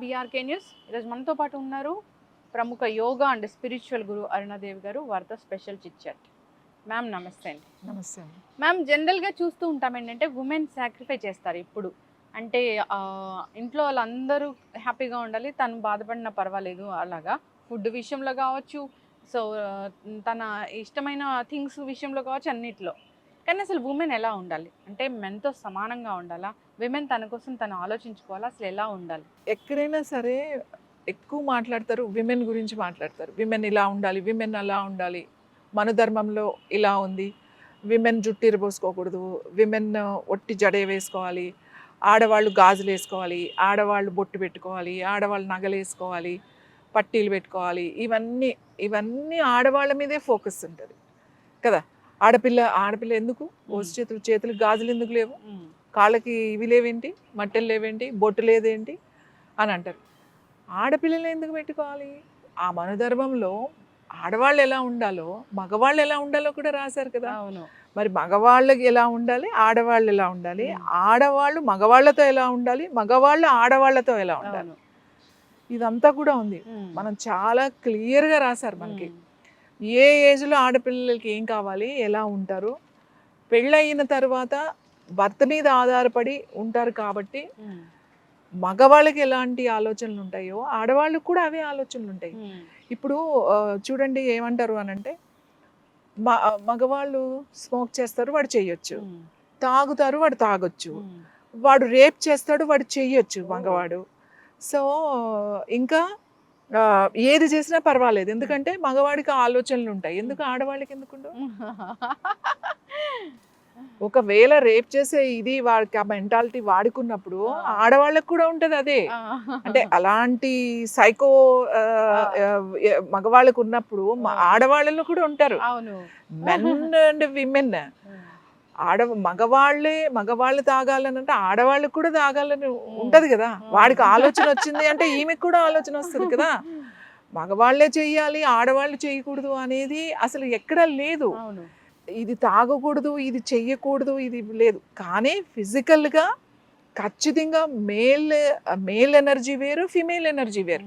BRK news ఈరోజు మనతో పాటు ఉన్నారు ప్రముఖ యోగా అండ్ స్పిరిచువల్ గురు అరుణాదేవి గారు. వారితో స్పెషల్ చిట్ చాట్. మ్యామ్ నమస్తే అండి. నమస్తే అండి. మ్యామ్, జనరల్గా చూస్తూ ఉంటాం ఏంటంటే ఉమెన్ సాక్రిఫై చేస్తారు ఇప్పుడు. అంటే ఇంట్లో వాళ్ళందరూ హ్యాపీగా ఉండాలి, తను బాధపడినా పర్వాలేదు అలాగా. ఫుడ్ విషయంలో కావచ్చు, సో తన ఇష్టమైన థింగ్స్ విషయంలో కావచ్చు, అన్నిట్లో. కానీ అసలు ఉమెన్ ఎలా ఉండాలి అంటే మెన్తో సమానంగా ఉండాలా? విమెన్ తన కోసం తను ఆలోచించుకోవాలా? అసలు ఎలా ఉండాలి? ఎక్కడైనా సరే ఎక్కువ మాట్లాడతారు, విమెన్ గురించి మాట్లాడతారు. విమెన్ ఇలా ఉండాలి, విమెన్ అలా ఉండాలి, మన ధర్మంలో ఇలా ఉంది, విమెన్ జుట్టు ఇరబోసుకోకూడదు, విమెన్ ఒట్టి జడే వేసుకోవాలి, ఆడవాళ్ళు గాజులు వేసుకోవాలి, ఆడవాళ్ళు బొట్టు పెట్టుకోవాలి, ఆడవాళ్ళు నగలు వేసుకోవాలి, పట్టీలు పెట్టుకోవాలి. ఇవన్నీ ఇవన్నీ ఆడవాళ్ళ మీదే ఫోకస్ ఉంటుంది కదా. ఆడపిల్ల ఎందుకు చేతులకు గాజులు ఎందుకు లేవు, కాళ్ళకి ఇవి లేవేంటి, మట్టెలు లేవేంటి, బొట్టు లేదేంటి అని అంటారు. ఆడపిల్లలు ఎందుకు పెట్టుకోవాలి? ఆ మనధర్మంలో ఆడవాళ్ళు ఎలా ఉండాలో మగవాళ్ళు ఎలా ఉండాలో కూడా రాశారు కదా. అవును. మరి మగవాళ్ళకి ఎలా ఉండాలి, ఆడవాళ్ళు ఎలా ఉండాలి, ఆడవాళ్ళు మగవాళ్ళతో ఎలా ఉండాలి, మగవాళ్ళు ఆడవాళ్ళతో ఎలా ఉండాలి, ఇదంతా కూడా ఉంది. మనం చాలా క్లియర్గా రాశారు మనకి. ఏ ఏజ్లో ఆడపిల్లలకి ఏం కావాలి, ఎలా ఉంటారు, పెళ్ళయిన తర్వాత భర్త మీద ఆధారపడి ఉంటారు కాబట్టి మగవాళ్ళకి ఎలాంటి ఆలోచనలు ఉంటాయో ఆడవాళ్ళకి కూడా అవే ఆలోచనలు ఉంటాయి. ఇప్పుడు చూడండి ఏమంటారు అని అంటే, మగవాళ్ళు స్మోక్ చేస్తారు, వాడు చేయొచ్చు, తాగుతారు, వాడు తాగొచ్చు, వాడు రేప్ చేస్తాడు, వాడు చెయ్యొచ్చు మగవాడు. సో ఇంకా ఏది చేసినా పర్వాలేదు, ఎందుకంటే మగవాడికి ఆలోచనలు ఉంటాయి. ఎందుకు ఆడవాళ్ళకి ఎందుకుండవు? ఒకవేళ రేప్ చేసే ఇది వాడికి ఆ మెంటాలిటీ వాడుకున్నప్పుడు ఆడవాళ్ళకి కూడా ఉంటది అదే. అంటే అలాంటి సైకో మగవాళ్ళకు ఉన్నప్పుడు ఆడవాళ్ళలో కూడా ఉంటారు. Men and women. మగవాళ్ళు తాగాలని అంటే ఆడవాళ్ళకి కూడా తాగాలని ఉంటది కదా. వాడికి ఆలోచన వచ్చింది అంటే ఈమెకు కూడా ఆలోచన వస్తుంది కదా. మగవాళ్లే చెయ్యాలి, ఆడవాళ్ళు చేయకూడదు అనేది అసలు ఎక్కడా లేదు. ఇది తాగకూడదు, ఇది చెయ్యకూడదు, ఇది లేదు. కానీ ఫిజికల్గా ఖచ్చితంగా మేల్ ఎనర్జీ వేరు, ఫిమేల్ ఎనర్జీ వేరు.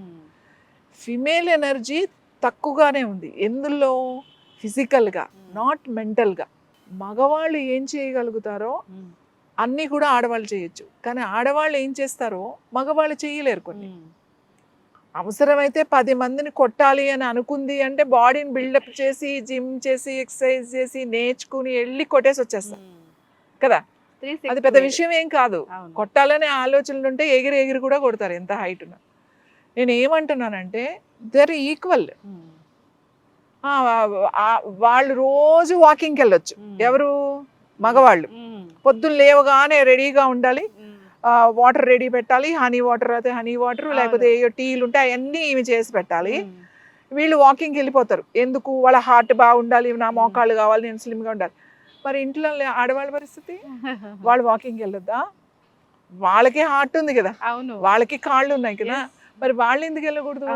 ఫిమేల్ ఎనర్జీ తక్కువగానే ఉంది ఎందులో, ఫిజికల్గా, నాట్ మెంటల్గా. మగవాళ్ళు ఏం చేయగలుగుతారో అన్నీ కూడా ఆడవాళ్ళు చేయొచ్చు, కానీ ఆడవాళ్ళు ఏం చేస్తారో మగవాళ్ళు చేయలేరు. కొన్ని అవసరమైతే 10 మందిని కొట్టాలి అని అనుకుంది అంటే బాడీని బిల్డప్ చేసి, జిమ్ చేసి, ఎక్సర్సైజ్ చేసి, నేర్చుకుని వెళ్ళి కొట్టేసి వచ్చేస్తాం కదా. అది పెద్ద విషయం ఏం కాదు. కొట్టాలనే ఆలోచనలు ఉంటే ఎగిరి కూడా కొడతారు, ఎంత హైట్ ఉన్నా. నేను ఏమంటున్నానంటే దర్ ఈక్వల్. వాళ్ళు రోజు వాకింగ్కి వెళ్ళొచ్చు. ఎవరు? మగవాళ్ళు. పొద్దున్న లేవగానే రెడీగా ఉండాలి, వాటర్ రెడీ పెట్టాలి, హనీ వాటర్ అయితే హనీ వాటర్, లేకపోతే ఏ టీలు ఉంటే అవన్నీ ఇవి చేసి పెట్టాలి. వీళ్ళు వాకింగ్కి వెళ్ళిపోతారు. ఎందుకు? వాళ్ళ హార్ట్ బాగుండాలి, నా మోకాళ్ళు కావాలి, నేను స్లిమ్గా ఉండాలి. మరి ఇంట్లో ఆడవాళ్ళ పరిస్థితి, వాళ్ళు వాకింగ్కి వెళ్ళొద్దా? వాళ్ళకి హార్ట్ ఉంది కదా, వాళ్ళకి కాళ్ళు ఉన్నాయి కదా, మరి వాళ్ళు ఎందుకు వెళ్ళకూడదు?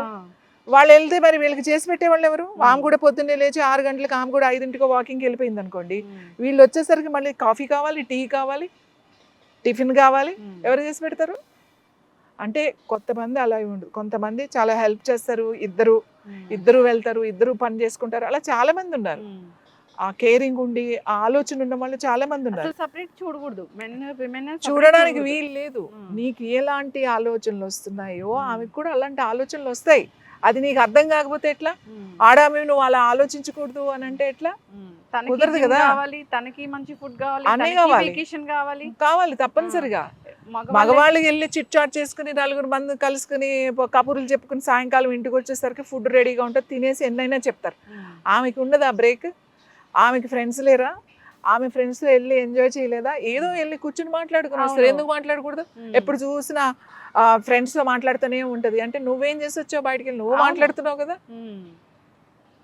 వాళ్ళు వెళ్తే మరి వీళ్ళకి చేసి పెట్టేవాళ్ళు ఎవరు? ఆమె కూడా పొద్దున్నే లేచి 6 గంటలకు, ఆమె కూడా 5ంటికో వాకింగ్కి వెళ్ళిపోయింది అనుకోండి, వీళ్ళు వచ్చేసరికి మళ్ళీ కాఫీ కావాలి, టీ కావాలి, టిఫిన్ కావాలి, ఎవరు చేసి పెడతారు? అంటే కొంతమంది అలా ఉండదు, కొంతమంది చాలా హెల్ప్ చేస్తారు, ఇద్దరు వెళ్తారు, ఇద్దరు పని చేసుకుంటారు, అలా చాలా మంది ఉన్నారు. ఆ కేరింగ్ ఉండి ఆ ఆలోచన ఉన్న వాళ్ళు చాలా మంది ఉన్నారు. చూడడానికి వీలు లేదు. నీకు ఎలాంటి ఆలోచనలు వస్తున్నాయో ఆమెకు కూడా అలాంటి ఆలోచనలు వస్తాయి. అది నీకు అర్థం కాకపోతే ఎట్లా? ఆడామే నువ్వు అలా ఆలోచించకూడదు అని అంటే ఎట్లా? కుదరదు కదా. తనకి మంచి ఫుడ్ కావాలి తప్పనిసరిగా. మగవాళ్ళు వెళ్ళి చిట్ చాట్ చేసుకుని 4 మంది కలుసుకుని కబుర్లు చెప్పుకుని సాయంకాలం ఇంటికి వచ్చేసరికి ఫుడ్ రెడీగా ఉంటుంది, తినేసి ఎన్నైనా చెప్తారు. ఆమెకి ఉండదు ఆ బ్రేక్? ఆమెకి ఫ్రెండ్స్ లేరా? ఆమె ఫ్రెండ్స్తో వెళ్ళి ఎంజాయ్ చేయలేదా? ఏదో వెళ్ళి కూర్చుని మాట్లాడుకుని వస్తారు. ఎందుకు మాట్లాడకూడదు? ఎప్పుడు చూసినా ఫ్రెండ్స్తో మాట్లాడుతూనే ఉంటుంది. అంటే నువ్వేం చేసి వచ్చావు బయటికి వెళ్ళి? నువ్వు మాట్లాడుతున్నావు కదా,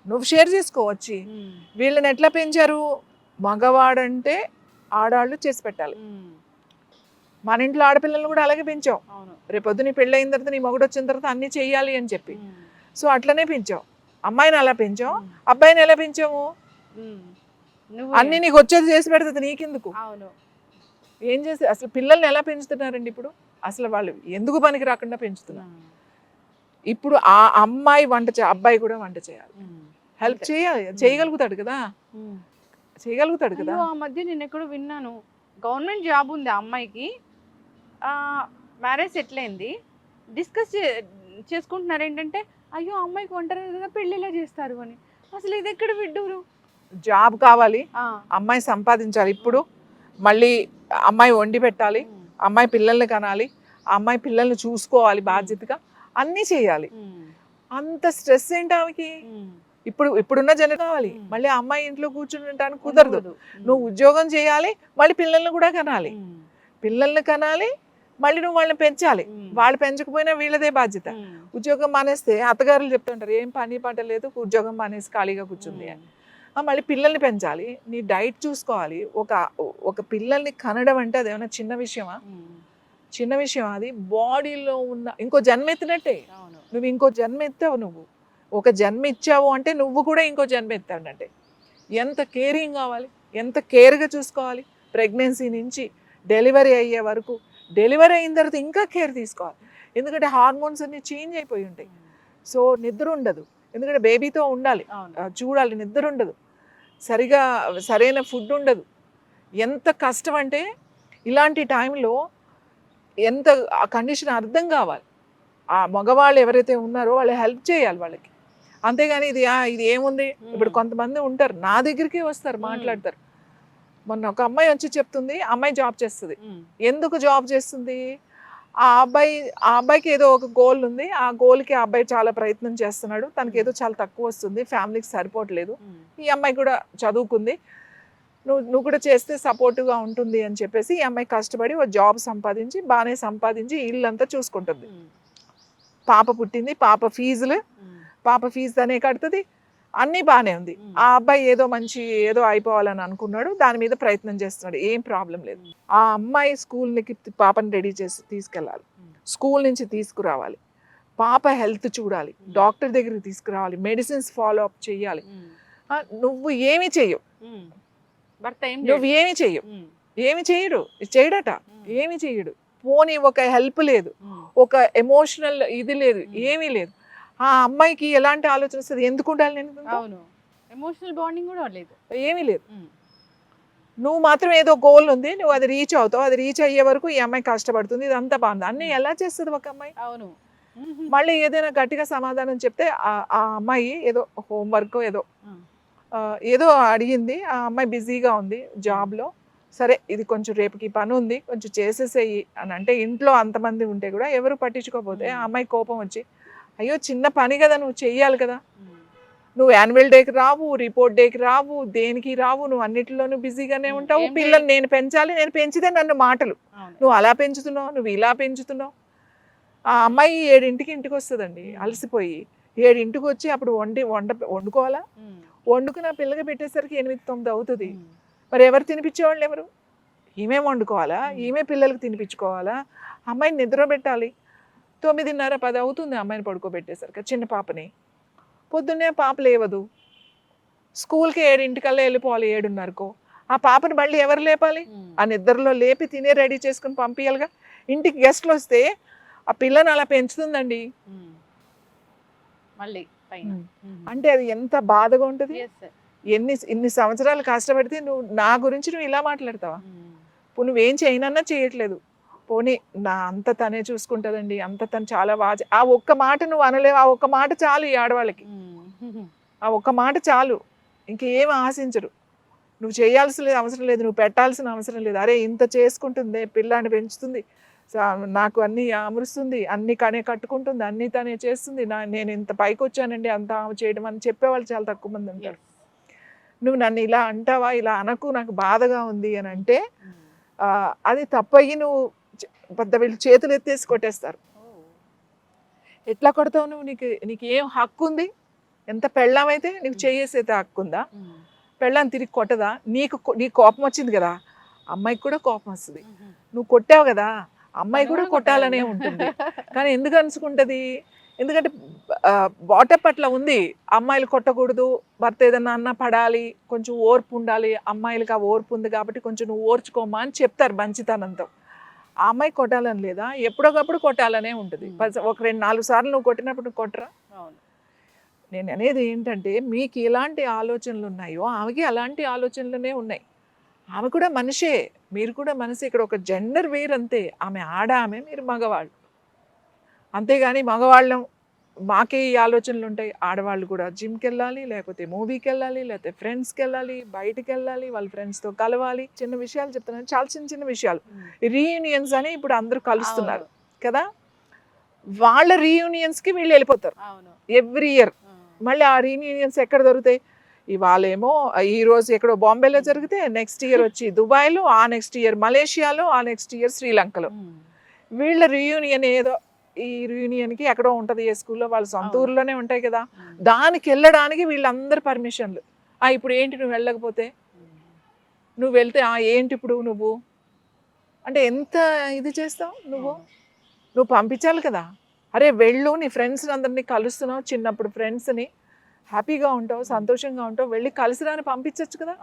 నువ్వు షేర్ చేసుకోవచ్చు. వీళ్ళని ఎట్లా పెంచారు? మగవాడంటే ఆడవాళ్ళు చేసి పెట్టాలి. మన ఇంట్లో ఆడపిల్లలను కూడా అలాగే పెంచాం. రేపొద్దు నీ పెళ్ళి అయిన తర్వాత, నీ మొగుడు వచ్చిన తర్వాత అన్నీ చెయ్యాలి అని చెప్పి. సో అట్లనే పెంచాం. అమ్మాయిని అలా పెంచాం, అబ్బాయిని ఎలా పెంచాము? అన్ని నీకు వచ్చేది చేసి పెడుతుంది, నీకెందుకు? ఏం చేసి అసలు పిల్లల్ని ఎలా పెంచుతున్నారండి ఇప్పుడు? అసలు వాళ్ళు ఎందుకు పనికి రాకుండా పెంచుతున్నా. ఇప్పుడు ఆ అమ్మాయి అబ్బాయి కూడా వంట చేయాలి, హెల్ప్ చేయాలి, చేయగలుగుతాడు కదా, చేయగలుగుతాడు కదా. ఆ మధ్య నేను ఎక్కడో విన్నాను, గవర్నమెంట్ జాబ్ ఉంది ఆ అమ్మాయికి, మ్యారేజ్ సెటిల్ అయింది, డిస్కస్ చేసుకుంటున్నారు ఏంటంటే అయ్యో అమ్మాయికి వంట రాదు కదా పెళ్ళిలా చేస్తారు అని. అసలు ఇది ఎక్కడ విడ్డూరు? జాబ్ కావాలి, అమ్మాయి సంపాదించాలి, ఇప్పుడు మళ్ళీ అమ్మాయి వండి పెట్టాలి, అమ్మాయి పిల్లల్ని కనాలి, ఆ అమ్మాయి పిల్లల్ని చూసుకోవాలి బాధ్యతగా, అన్నీ చేయాలి. అంత స్ట్రెస్ ఏంటి ఆమెకి? ఇప్పుడున్న జనం కావాలి, మళ్ళీ అమ్మాయి ఇంట్లో కూర్చుని ఉండడానికి కుదరదు. నువ్వు ఉద్యోగం చేయాలి, మళ్ళీ పిల్లల్ని కూడా కనాలి, పిల్లల్ని కనాలి, మళ్ళీ నువ్వు వాళ్ళని పెంచాలి, వాళ్ళు పెంచకపోయినా వీళ్ళదే బాధ్యత. ఉద్యోగం మానేస్తే అత్తగారులు చెప్తుంటారు ఏం పని పంట లేదు, ఉద్యోగం మానేసి ఖాళీగా కూర్చుంది అని. మళ్ళీ పిల్లల్ని పెంచాలి, నీ డైట్ చూసుకోవాలి. ఒక పిల్లల్ని కనడం అంటే అదేమైనా చిన్న విషయమా? చిన్న విషయం. అది బాడీలో ఉన్న ఇంకో జన్మ ఎత్తినట్టే. నువ్వు ఇంకో జన్మ ఎత్తావు, నువ్వు ఒక జన్మ ఇచ్చావు అంటే నువ్వు కూడా ఇంకో జన్మ ఎత్తాడంటే ఎంత కేరింగ్ కావాలి, ఎంత కేర్గా చూసుకోవాలి. ప్రెగ్నెన్సీ నుంచి డెలివరీ అయ్యే వరకు, డెలివరీ అయిన తర్వాత ఇంకా కేర్ తీసుకోవాలి, ఎందుకంటే హార్మోన్స్ అన్నీ చేంజ్ అయిపోయి ఉంటాయి. సో నిద్ర ఉండదు, ఎందుకంటే బేబీతో ఉండాలి, చూడాలి, నిద్ర ఉండదు, సరైన ఫుడ్ ఉండదు. ఎంత కష్టం అంటే ఇలాంటి టైంలో ఎంత ఆ కండిషన్ అర్థం కావాలి. ఆ మగవాళ్ళు ఎవరైతే ఉన్నారో వాళ్ళు హెల్ప్ చేయాలి వాళ్ళకి, అంతేగాని ఇది ఏముంది. ఇప్పుడు కొంతమంది ఉంటారు నా దగ్గరికి వస్తారు, మాట్లాడతారు. మొన్న ఒక అమ్మాయి వచ్చి చెప్తుంది, అమ్మాయి జాబ్ చేస్తుంది. ఎందుకు జాబ్ చేస్తుంది? ఆ అబ్బాయికి ఏదో ఒక గోల్ ఉంది, ఆ గోల్కి ఆ అబ్బాయి చాలా ప్రయత్నం చేస్తున్నాడు, తనకి ఏదో చాలా తక్కువ వస్తుంది, ఫ్యామిలీకి సరిపోవట్లేదు, ఈ అమ్మాయి కూడా చదువుకుంది, నువ్వు కూడా చేస్తే సపోర్టివ్గా ఉంటుంది అని చెప్పేసి ఈ అమ్మాయి కష్టపడి ఒక జాబ్ సంపాదించి బాగానే సంపాదించి ఇల్లంతా చూసుకుంటుంది. పాప పుట్టింది, పాప ఫీజు తనే కడుతుంది, అన్నీ బాగానే ఉంది. ఆ అబ్బాయి ఏదో అయిపోవాలని అనుకున్నాడు, దాని మీద ప్రయత్నం చేస్తున్నాడు, ఏం ప్రాబ్లం లేదు. ఆ అమ్మాయి స్కూల్కి పాపని రెడీ చేసి తీసుకెళ్ళాలి, స్కూల్ నుంచి తీసుకురావాలి, పాప హెల్త్ చూడాలి, డాక్టర్ దగ్గరికి తీసుకురావాలి, మెడిసిన్స్ ఫాలో అప్ చేయాలి. నువ్వు ఏమి చెయ్యవు, నువ్వు ఏమి చెయ్యవు, ఏమి చేయడట, ఏమి చెయ్యడు. పోనీ ఒక హెల్ప్ లేదు, ఒక ఎమోషనల్ ఇది లేదు, ఏమీ లేదు. ఆ అమ్మాయికి ఎలాంటి ఆలోచన వస్తుంది, ఎందుకు ఉండాలి నేను, ఎమోషనల్ బాండింగ్ కూడా లేదు, ఏమీ లేదు. నువ్వు మాత్రం ఏదో గోల్ ఉంది, నువ్వు అది రీచ్ అవుతావు, అది రీచ్ అయ్యే వరకు ఈ అమ్మాయి కష్టపడుతుంది, ఇదంతా బాగుంది. అన్నీ ఎలా చేస్తుంది ఒక అమ్మాయి? అవును. మళ్ళీ ఏదైనా గట్టిగా సమాధానం చెప్తే ఆ అమ్మాయి ఏదో హోంవర్క్ ఏదో అడిగింది, ఆ అమ్మాయి బిజీగా ఉంది జాబ్లో, సరే ఇది కొంచెం రేపుకి పని ఉంది కొంచెం చేసేసేయి అని అంటే, ఇంట్లో అంతమంది ఉంటే కూడా ఎవరు పట్టించుకోకపోతే ఆ అమ్మాయి కోపం వచ్చి, అయ్యో చిన్న పని కదా, నువ్వు చెయ్యాలి కదా, నువ్వు యాన్యువల్ డేకి రావు, రిపోర్ట్ డేకి రావు, దేనికి రావు, నువ్వు అన్నిటిలోనూ బిజీగానే ఉంటావు, పిల్లల్ని నేను పెంచాలి, నేను పెంచితే నన్ను మాటలు, నువ్వు అలా పెంచుతున్నావు, నువ్వు ఇలా పెంచుతున్నావు. ఆ అమ్మాయి 7 ఇంటికి వస్తుందండి అలసిపోయి, 7 వచ్చి అప్పుడు వండుకోవాలా, వండుకుని ఆ పిల్లకి పెట్టేసరికి 8-9 అవుతుంది. మరి ఎవరు తినిపించేవాళ్ళు ఎవరు? ఈమె వండుకోవాలా, ఈమె పిల్లలకి తినిపించుకోవాలా, అమ్మాయిని నిద్ర పెట్టాలి. 9:30-10 అవుతుంది అమ్మాయిని పడుకోబెట్టేసరికి, చిన్న పాపని. పొద్దున్నే పాప లేవదు, స్కూల్కి 7 వెళ్ళిపోవాలి, 7:30కో. ఆ పాపని మళ్ళీ ఎవరు లేపాలి? ఆ నిద్రలో లేపి తినే రెడీ చేసుకుని పంపించాలిగా. ఇంటికి గెస్ట్లు వస్తే ఆ పిల్లని అలా పెంచుతుందండి మళ్ళీ. అంటే అది ఎంత బాధగా ఉంటుంది. ఇన్ని సంవత్సరాలు కష్టపడితే నా గురించి నువ్వు ఇలా మాట్లాడతావా? ఇప్పుడు నువ్వేం చేయనన్నా చేయట్లేదు, పోనీ నా అంత తనే చూసుకుంటుందండి, అంత తను చాలా బాగా, ఆ ఒక్క మాట నువ్వు అనలేవు, ఆ ఒక్క మాట చాలు ఈ ఆడవాళ్ళకి, ఆ ఒక్క మాట చాలు, ఇంకేం ఆశించరు. నువ్వు చేయాల్సిన అవసరం లేదు, నువ్వు పెట్టాల్సిన అవసరం లేదు. అరే ఇంత చేసుకుంటుంది, పిల్లాన్ని పెంచుతుంది, నాకు అన్నీ అమరుస్తుంది, అన్ని కట్టుకుంటుంది, అన్నీ తనే చేస్తుంది, నేను ఇంత పైకి వచ్చానండి అంత చేయడం అని చెప్పేవాళ్ళు చాలా తక్కువ మంది ఉంటారు. నువ్వు నన్ను ఇలా అంటావా, ఇలా అనకు, నాకు బాధగా ఉంది అని అంటే అది తప్పయి నువ్వు పెద్ద వీళ్ళు చేతులు ఎత్తేసి కొట్టేస్తారు. ఎట్లా కొడతావు నువ్వు? నీకు ఏం హక్కు ఉంది? ఎంత పెళ్ళామైతే నీకు చేసేతే హక్కు ఉందా? పెళ్ళాన్ని తిరిగి కొట్టదా? నీకు కోపం వచ్చింది కదా, అమ్మాయికి కూడా కోపం వస్తుంది. నువ్వు కొట్టావు కదా, అమ్మాయి కూడా కొట్టాలనే ఉంటుంది. కానీ ఎందుకు అనుకుంటుంది? ఎందుకంటే బాటప్ అట్లా ఉంది, అమ్మాయిలు కొట్టకూడదు, భర్త ఏదన్నా అన్నా పడాలి, కొంచెం ఓర్పు ఉండాలి, అమ్మాయిలకి ఆ ఓర్పు ఉంది కాబట్టి కొంచెం నువ్వు ఓర్చుకోమా అని చెప్తారు మంచితనంతో. ఆ అమ్మాయి కొట్టాలని లేదా, ఎప్పుడొకప్పుడు కొట్టాలనే ఉంటుంది. ఒక 2-4 సార్లు నువ్వు కొట్టినప్పుడు నువ్వు కొట్టరా? అవును. నేను అనేది ఏంటంటే మీకు ఎలాంటి ఆలోచనలు ఉన్నాయో ఆమెకి అలాంటి ఆలోచనలనే ఉన్నాయి. ఆమె కూడా మనిషే, మీరు కూడా మనిషి. ఇక్కడ ఒక జెండర్ వేరంతే. ఆమె ఆమె, మీరు మగవాళ్ళు. అంతేగాని మగవాళ్ళం మాకే ఈ ఆలోచనలు ఉంటాయి. ఆడవాళ్ళు కూడా జిమ్కి వెళ్ళాలి, లేకపోతే మూవీకి వెళ్ళాలి, లేకపోతే ఫ్రెండ్స్కి వెళ్ళాలి, బయటికి వెళ్ళాలి, వాళ్ళ ఫ్రెండ్స్తో కలవాలి. చిన్న విషయాలు చెప్తున్నాను, చాలా చిన్న చిన్న విషయాలు. రీయూనియన్స్ అని ఇప్పుడు అందరూ కలుస్తున్నారు కదా, వాళ్ళ రీయూనియన్స్కి వీళ్ళు వెళ్ళిపోతారు ఎవ్రీ ఇయర్. మళ్ళీ ఆ రీయూనియన్స్ ఎక్కడ దొరుకుతాయి? ఇవాళేమో ఈ రోజు ఎక్కడో బాంబేలో జరిగితే నెక్స్ట్ ఇయర్ వచ్చి దుబాయ్లో, ఆ నెక్స్ట్ ఇయర్ మలేషియాలో, ఆ నెక్స్ట్ ఇయర్ శ్రీలంకలో. వీళ్ళ రీయూనియన్ ఏదో ఈ రీయూనియన్కి ఎక్కడో ఉంటుంది, ఏ స్కూల్లో, వాళ్ళ సొంత ఊర్లోనే ఉంటాయి కదా, దానికి వెళ్ళడానికి వీళ్ళందరూ పర్మిషన్లు. ఇప్పుడు ఏంటి నువ్వు వెళ్ళకపోతే, నువ్వు వెళ్తే ఏంటి ఇప్పుడు నువ్వు అంటే ఎంత ఇది చేస్తావు నువ్వు పంపించాలి కదా. అరే వెళ్ళు, నీ ఫ్రెండ్స్ అందరినీ కలుస్తున్నావు, చిన్నప్పుడు ఫ్రెండ్స్ని, హ్యాపీగా ఉంటావు, సంతోషంగా ఉంటావు, వెళ్ళి కలిసిరాని పంపించవచ్చు కదా.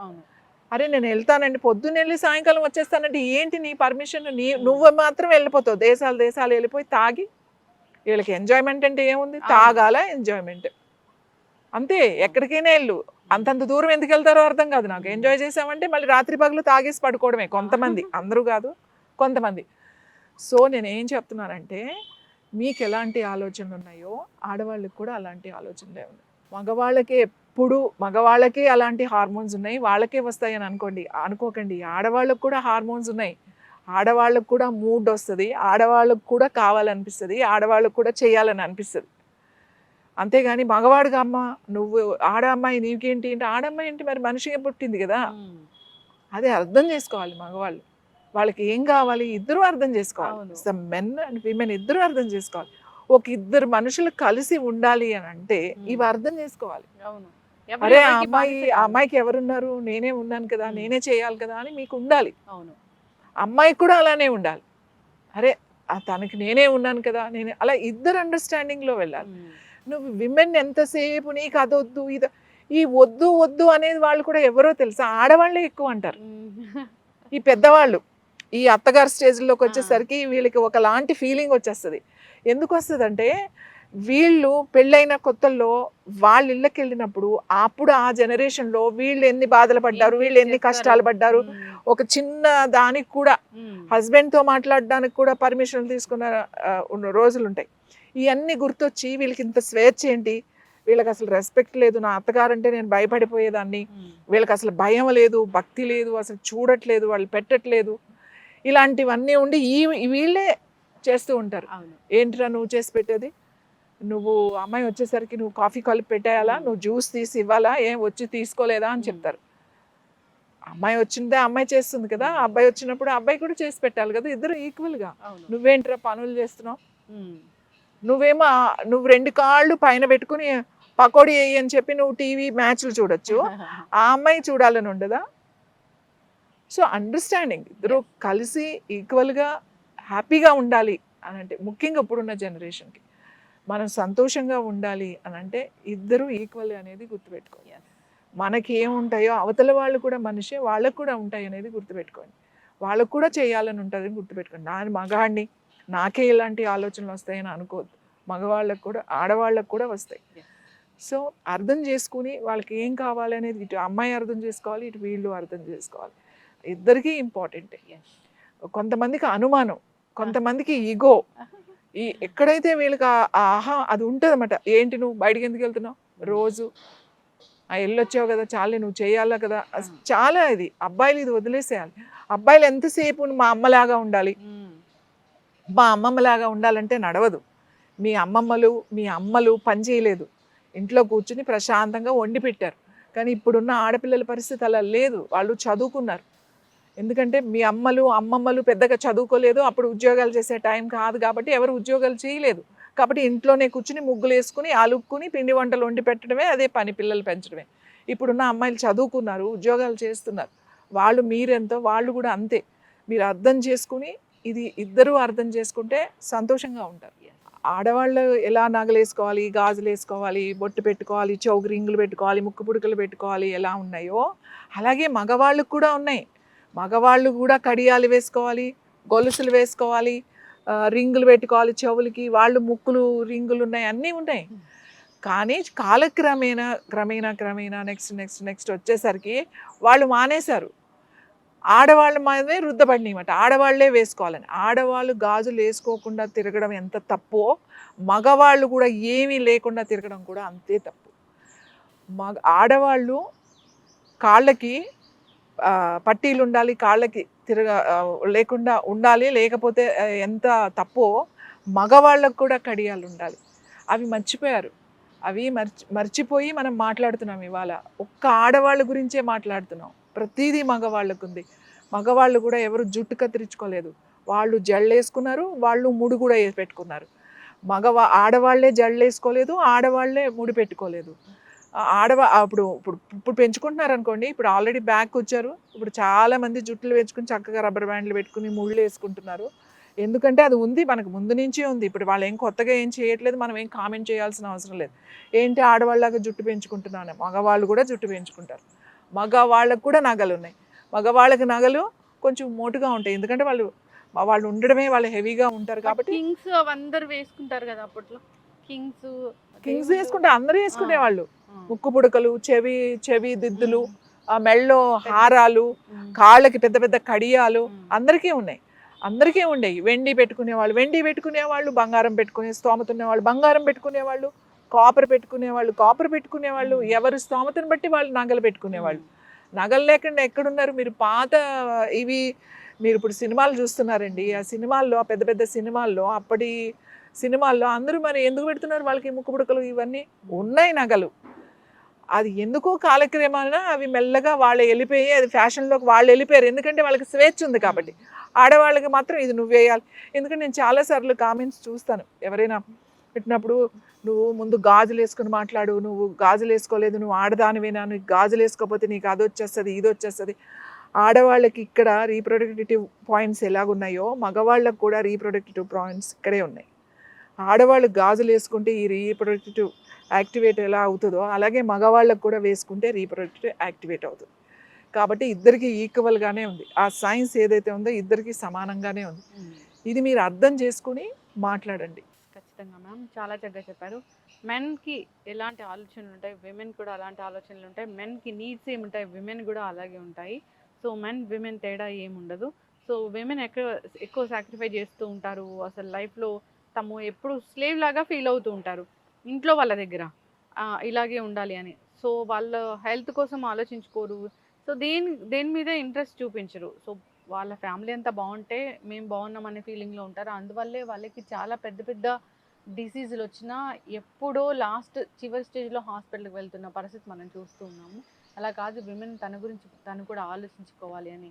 అరే నేను వెళ్తానండి, పొద్దున్న వెళ్ళి సాయంకాలం వచ్చేస్తానంటే ఏంటి నీ పర్మిషన్? నువ్వు మాత్రం వెళ్ళిపోతావు, దేశాలు వెళ్ళిపోయి తాగి. వీళ్ళకి ఎంజాయ్మెంట్ అంటే ఏముంది? తాగాల, ఎంజాయ్మెంట్ అంతే. ఎక్కడికైనా వెళ్ళు, అంతంత దూరం ఎందుకు వెళ్తారో అర్థం కాదు నాకు. ఎంజాయ్ చేసామంటే మళ్ళీ రాత్రి పగలు తాగేసి పడుకోవడమే కొంతమంది, అందరూ కాదు కొంతమంది. సో నేను ఏం చెప్తున్నానంటే, మీకు ఎలాంటి ఆలోచనలు ఉన్నాయో ఆడవాళ్ళకి కూడా అలాంటి ఆలోచనలే ఉన్నాయి. మగవాళ్ళకే అలాంటి హార్మోన్స్ ఉన్నాయి, వాళ్ళకే వస్తాయని అనుకోకండి. ఆడవాళ్ళకు కూడా హార్మోన్స్ ఉన్నాయి, ఆడవాళ్ళకు కూడా మూడ్ వస్తుంది, ఆడవాళ్ళకు కూడా కావాలనిపిస్తుంది, ఆడవాళ్ళకు కూడా చేయాలని అనిపిస్తుంది. అంతేగాని మగవాడిగా అమ్మ నువ్వు ఆడమ్మాయి నీకేంటి అంటే, ఆడమ్మాయి ఏంటి మరి మనిషిగా పుట్టింది కదా, అదే అర్థం చేసుకోవాలి మగవాళ్ళు. వాళ్ళకి ఏం కావాలి ఇద్దరు అర్థం చేసుకోవాలి. మెన్ అండ్ విమెన్ ఇద్దరు అర్థం చేసుకోవాలి. ఒక ఇద్దరు మనుషులు కలిసి ఉండాలి అని అంటే ఇవి అర్థం చేసుకోవాలి. అరే అమ్మాయికి ఎవరున్నారు, నేనే ఉన్నాను కదా, నేనే చేయాలి కదా అని మీకు ఉండాలి. అమ్మాయికి కూడా అలానే ఉండాలి. అరే తనకి నేనే ఉన్నాను కదా, నేనే, అలా ఇద్దరు అండర్స్టాండింగ్లో వెళ్ళాలి. నువ్వు విమెన్ ఎంతసేపు నీకు అదొద్దు ఇది, ఈ వద్దు అనేది వాళ్ళు కూడా ఎవరో తెలుసా, ఆడవాళ్ళే ఎక్కువ అంటారు. ఈ పెద్దవాళ్ళు ఈ అత్తగారు స్టేజ్లోకి వచ్చేసరికి వీళ్ళకి ఒకలాంటి ఫీలింగ్ వచ్చేస్తుంది. ఎందుకు వస్తుంది అంటే, వీళ్ళు పెళ్ళైన కొత్తల్లో వాళ్ళ ఇళ్ళకి వెళ్ళినప్పుడు అప్పుడు ఆ జనరేషన్లో వీళ్ళు ఎన్ని బాధలు పడ్డారు, వీళ్ళు ఎన్ని కష్టాలు పడ్డారు. ఒక చిన్న దానికి కూడా హస్బెండ్తో మాట్లాడడానికి కూడా పర్మిషన్ తీసుకున్న రోజులు ఉంటాయి. ఇవన్నీ గుర్తొచ్చి వీళ్ళకి ఇంత స్వేచ్ఛ ఏంటి, వీళ్ళకి అసలు రెస్పెక్ట్ లేదు, నా అత్తగారంటే నేను భయపడిపోయేదాన్ని, వీళ్ళకి అసలు భయం లేదు, భక్తి లేదు, అసలు చూడట్లేదు, వాళ్ళు పెట్టట్లేదు, ఇలాంటివన్నీ ఉండి వీళ్ళే చేస్తూ ఉంటారు. ఏంటిరా నువ్వు చేసి పెట్టేది, నువ్వు అమ్మాయి వచ్చేసరికి నువ్వు కాఫీ కలిపి పెట్టేయాలా, నువ్వు జ్యూస్ తీసి ఇవ్వాలా, ఏం వచ్చి తీసుకోలేదా అని చెప్తారు. అమ్మాయి వచ్చిందే అమ్మాయి చేస్తుంది కదా, అబ్బాయి వచ్చినప్పుడు అబ్బాయి కూడా చేసి పెట్టాలి కదా, ఇద్దరు ఈక్వల్గా. నువ్వేంటిరా పనులు చేస్తున్నావు, నువ్వేమో నువ్వు 2 కాళ్ళు పైన పెట్టుకుని పకోడీ వేయి అని చెప్పి నువ్వు టీవీ మ్యాచ్లు చూడొచ్చు, ఆ అమ్మాయి చూడాలని ఉండదా? సో అండర్స్టాండింగ్, ఇద్దరు కలిసి ఈక్వల్గా హ్యాపీగా ఉండాలి అని అంటే, ముఖ్యంగా ఇప్పుడున్న జనరేషన్కి మనం సంతోషంగా ఉండాలి అని అంటే ఇద్దరు ఈక్వల్ అనేది గుర్తుపెట్టుకోండి. మనకి ఏముంటాయో అవతల వాళ్ళు కూడా మనిషే, వాళ్ళకు కూడా ఉంటాయి అనేది గుర్తుపెట్టుకోండి. వాళ్ళకు కూడా చేయాలని ఉంటుంది గుర్తుపెట్టుకోండి. నా మగాడిని నాకే ఇలాంటి ఆలోచనలు వస్తాయని అనుకోవద్దు, మగవాళ్ళకు కూడా ఆడవాళ్ళకు కూడా వస్తాయి. సో అర్థం చేసుకుని వాళ్ళకి ఏం కావాలి అనేది ఇటు అమ్మాయి అర్థం చేసుకోవాలి, ఇటు వీళ్ళు అర్థం చేసుకోవాలి. ఇద్దరికీ ఇంపార్టెంటే. కొంతమందికి అనుమానం, కొంతమందికి ఈగో, ఎక్కడైతే వీళ్ళకి అది ఉంటుంది అన్నమాట. ఏంటి నువ్వు బయటికి ఎందుకు వెళ్తున్నావు, రోజు వెళ్ళొచ్చావు కదా, చాలే నువ్వు చేయాలా కదా, చాలా ఇది. అబ్బాయిలు ఇది వదిలేసేయాలి. అబ్బాయిలు ఎంతసేపు మా అమ్మలాగా ఉండాలి, మా అమ్మమ్మలాగా ఉండాలంటే నడవదు. మీ అమ్మలు పని చేయలేదు, ఇంట్లో కూర్చుని ప్రశాంతంగా వండి పెట్టారు. కానీ ఇప్పుడున్న ఆడపిల్లల పరిస్థితి అలా లేదు, వాళ్ళు చదువుకున్నారు. ఎందుకంటే మీ అమ్మమ్మలు పెద్దగా చదువుకోలేదు, అప్పుడు ఉద్యోగాలు చేసే టైం కాదు కాబట్టి ఎవరు ఉద్యోగాలు చేయలేదు. కాబట్టి ఇంట్లోనే కూర్చుని ముగ్గులు వేసుకుని అలుక్కుని పిండి వంటలు వండి పెట్టడమే అదే పని, పిల్లలు పెంచడమే. ఇప్పుడున్న అమ్మాయిలు చదువుకున్నారు, ఉద్యోగాలు చేస్తున్నారు. వాళ్ళు మీరెంతో వాళ్ళు కూడా అంతే. మీరు అర్థం చేసుకుని ఇది ఇద్దరూ అర్థం చేసుకుంటే సంతోషంగా ఉంటారు. ఆడవాళ్ళు ఎలా నగలు వేసుకోవాలి, గాజులు వేసుకోవాలి, బొట్టు పెట్టుకోవాలి, చెవుకు రింగులు పెట్టుకోవాలి, ముక్కు పుడకలు పెట్టుకోవాలి ఎలా ఉన్నాయో అలాగే మగవాళ్ళకు కూడా ఉన్నాయి. మగవాళ్ళు కూడా కడియాలు వేసుకోవాలి, గొలుసులు వేసుకోవాలి, రింగులు పెట్టుకోవాలి చెవులకి, వాళ్ళు ముక్కులు రింగులు ఉన్నాయి, అన్నీ ఉన్నాయి. కానీ క్రమేణా నెక్స్ట్ వచ్చేసరికి వాళ్ళు మానేశారు. ఆడవాళ్ళ మీదే రుద్దపడినమాట, ఆడవాళ్లే వేసుకోవాలని. ఆడవాళ్ళు గాజులు వేసుకోకుండా తిరగడం ఎంత తప్పో, మగవాళ్ళు కూడా ఏమీ లేకుండా తిరగడం కూడా అంతే తప్పు. ఆడవాళ్ళు కాళ్ళకి పట్టీలు ఉండాలి, కాళ్ళకి లేకుండా ఉండాలి, లేకపోతే ఎంత తప్పో మగవాళ్ళకు కూడా కడియాలు ఉండాలి. అవి మర్చిపోయారు. అవి మర్చిపోయి మనం మాట్లాడుతున్నాం ఇవాళ. ఒక్క ఆడవాళ్ళ గురించే మాట్లాడుతున్నాం. ప్రతిదీ మగవాళ్ళకు ఉంది. మగవాళ్ళు కూడా ఎవరు జుట్టు కత్తిరించుకోలేదు, వాళ్ళు జళ్ళు వేసుకున్నారు, వాళ్ళు ముడి కూడా పెట్టుకున్నారు. ఆడవాళ్లే జళ్ళు వేసుకోలేదు, ఆడవాళ్లే ముడి పెట్టుకోలేదు. ఇప్పుడు ఇప్పుడు ఇప్పుడు పెంచుకుంటున్నారు అనుకోండి, ఇప్పుడు ఆల్రెడీ బ్యాక్ వచ్చారు, ఇప్పుడు చాలా మంది జుట్టులు వేసుకుని చక్కగా రబ్బర్ బ్యాండ్లు పెట్టుకుని ముళ్ళు వేసుకుంటున్నారు. ఎందుకంటే అది ఉంది, మనకు ముందు నుంచే ఉంది. ఇప్పుడు వాళ్ళు ఏం కొత్తగా ఏం చేయట్లేదు, మనం ఏం కామెంట్ చేయాల్సిన అవసరం లేదు. ఏంటి ఆడవాళ్ళగా జుట్టు పెంచుకుంటున్నాను, మగవాళ్ళు కూడా జుట్టు పెంచుకుంటారు. మగవాళ్ళకు కూడా నగలు ఉన్నాయి. మగవాళ్ళకి నగలు కొంచెం మోటుగా ఉంటాయి, ఎందుకంటే వాళ్ళు ఉండడమే వాళ్ళు హెవీగా ఉంటారు కాబట్టి. కింగ్స్ అందరూ వేసుకుంటారు కదా అప్పట్లో, కింగ్స్ వేసుకుంటే అందరూ వేసుకునేవాళ్ళు. ముక్కు పుడకలు, చెవి దిద్దులు, ఆ మెళ్ళో హారాలు, కాళ్ళకి పెద్ద పెద్ద కడియాలు అందరికీ ఉండేవి. వెండి పెట్టుకునేవాళ్ళు, బంగారం స్తోమత ఉన్నవాళ్ళు బంగారం పెట్టుకునేవాళ్ళు, కాపర్ పెట్టుకునేవాళ్ళు. ఎవరు స్తోమతను బట్టి వాళ్ళు నగలు పెట్టుకునేవాళ్ళు. నగలు లేకుండా ఎక్కడున్నారు మీరు? మీరు ఇప్పుడు సినిమాలు చూస్తున్నారండి, ఆ సినిమాల్లో, పెద్ద పెద్ద సినిమాల్లో, అప్పటి సినిమాల్లో అందరూ మరి ఎందుకు పెడుతున్నారు? వాళ్ళకి ముక్కు పుడకలు ఇవన్నీ ఉన్నాయి నగలు. అది ఎందుకో కాలక్రమేణా అవి మెల్లగా వాళ్ళు వెళ్ళిపోయి, అది ఫ్యాషన్లోకి వాళ్ళు వెళ్ళిపోయారు. ఎందుకంటే వాళ్ళకి స్వేచ్ఛ ఉంది కాబట్టి. ఆడవాళ్ళకి మాత్రం ఇది నువ్వు వేయాలి. ఎందుకంటే నేను చాలాసార్లు కామెంట్స్ చూస్తాను, ఎవరైనా పెట్టినప్పుడు, నువ్వు ముందు గాజులు వేసుకుని మాట్లాడు, నువ్వు గాజులు వేసుకోలేదు, నువ్వు ఆడదానివేనా, నువ్వు గాజులు వేసుకోకపోతే నీకు అది వచ్చేస్తుంది, ఇది వచ్చేస్తుంది. ఆడవాళ్ళకి ఇక్కడ రీప్రొడక్టివ్ పాయింట్స్ ఎలాగున్నాయో మగవాళ్ళకు కూడా రీప్రొడక్టివ్ పాయింట్స్ ఇక్కడే ఉన్నాయి. ఆడవాళ్ళు గాజులు వేసుకుంటే ఈ రీప్రొడక్టివ్ యాక్టివేట్ ఎలా అవుతుందో, అలాగే మగవాళ్ళకు కూడా వేసుకుంటే రీప్రొడక్టివ్ యాక్టివేట్ అవుతుంది. కాబట్టి ఇద్దరికి ఈక్వల్గానే ఉంది. ఆ సైన్స్ ఏదైతే ఉందో ఇద్దరికి సమానంగానే ఉంది. ఇది మీరు అర్థం చేసుకుని మాట్లాడండి. ఖచ్చితంగా మ్యామ్, చాలా చక్కగా చెప్పారు. మెన్కి ఎలాంటి ఆలోచనలు ఉంటాయి, విమెన్ కూడా అలాంటి ఆలోచనలు ఉంటాయి. మెన్కి నీడ్స్ ఏముంటాయి, విమెన్ కూడా అలాగే ఉంటాయి. సో విమెన్ తేడా ఏముండదు. సో విమెన్ ఎక్కువ సాక్రిఫై చేస్తూ ఉంటారు. అసలు లైఫ్లో తము ఎప్పుడు స్లేవ్ లాగా ఫీల్ అవుతూ ఉంటారు ఇంట్లో వాళ్ళ దగ్గర, ఇలాగే ఉండాలి అని. సో వాళ్ళ హెల్త్ కోసం ఆలోచించుకోరు. సో దేని మీద ఇంట్రెస్ట్ చూపించరు. సో వాళ్ళ ఫ్యామిలీ అంతా బాగుంటే మేము బాగున్నామనే ఫీలింగ్లో ఉంటారు. అందువల్లే వాళ్ళకి చాలా పెద్ద పెద్ద డిసీజులు వచ్చినా ఎప్పుడో చివరి స్టేజ్లో హాస్పిటల్కి వెళ్తున్న పరిస్థితి మనం చూస్తూ ఉన్నాము. అలా కాదు, విమెన్ తన గురించి తను కూడా ఆలోచించుకోవాలి అని